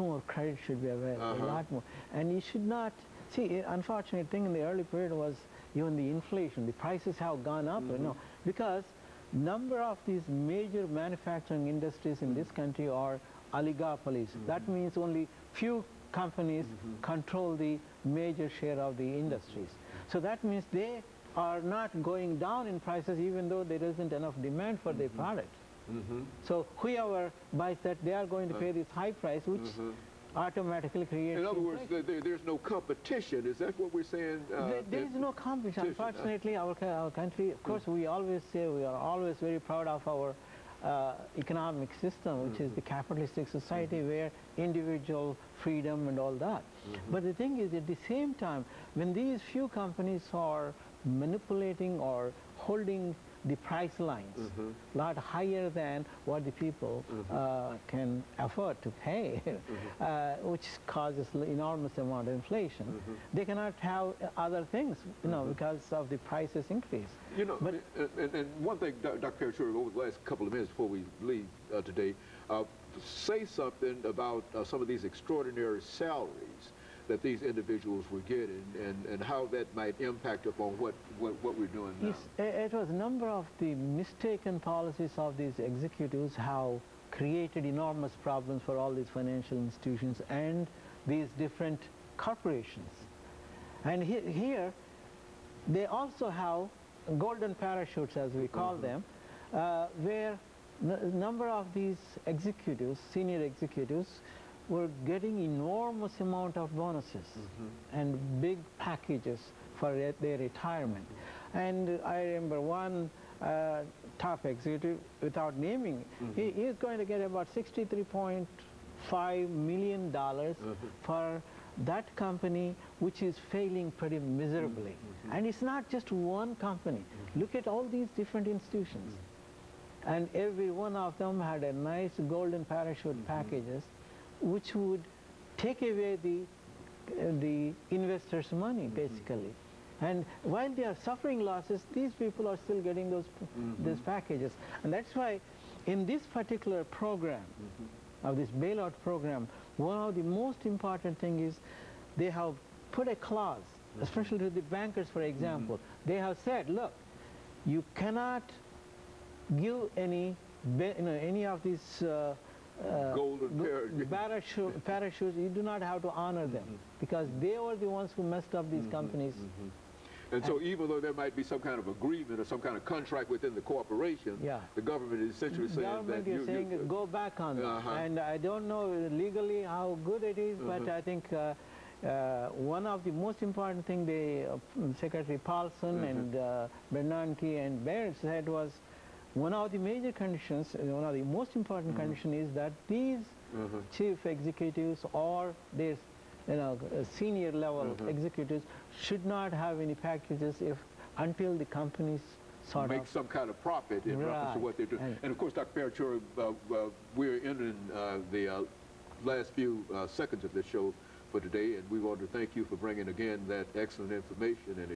more credit should be available, a lot more. And you should not, see, unfortunate thing in the early period was even the inflation. The prices have gone up, you know, because number of these major manufacturing industries in this country are oligopolies. That means only few companies control the major share of the industries. So that means they are not going down in prices even though there isn't enough demand for their product. So whoever buys that, they are going to pay this high price, which automatically creates... In other words, there's no competition. Is that what we're saying? There is no competition. Unfortunately, our country, of course, we always say we are always very proud of our economic system, which is the capitalistic society where individual freedom and all that. But the thing is, at the same time, when these few companies are manipulating or holding the price lines a lot higher than what the people can afford to pay, which causes enormous amount of inflation. They cannot have other things, you know, because of the prices increase. You know, but, and one thing, Dr. Parachuri, over the last couple of minutes before we leave today, say something about some of these extraordinary salaries that these individuals were getting, and how that might impact upon what we're doing now. It was a number of the mistaken policies of these executives have created enormous problems for all these financial institutions and these different corporations. And here they also have golden parachutes, as we call them, where a number of these executives, senior executives, were getting enormous amount of bonuses and big packages for their retirement. And I remember one top executive, without naming, he is going to get about $63.5 million for that company, which is failing pretty miserably. And it's not just one company. Look at all these different institutions. And every one of them had a nice golden parachute packages, which would take away the investors' money, basically. And while they are suffering losses, these people are still getting those packages. And that's why in this particular program, of this bailout program, one of the most important thing is they have put a clause, especially to the bankers, for example. They have said, look, you cannot give any of these golden parachutes, you do not have to honor them, because they were the ones who messed up these companies. And so even though there might be some kind of agreement or some kind of contract within the corporation, the government is essentially saying that you go back on that. And I don't know legally how good it is, but I think one of the most important thing Secretary Paulson and Bernanke and Baird said was, one of the major conditions, one of the most important condition is that these chief executives or these senior level executives should not have any packages until the companies make some kind of profit in reference to what they're doing. And of course, Dr. Parachuri, we're entering the last few seconds of this show for today, and we want to thank you for bringing again that excellent information. And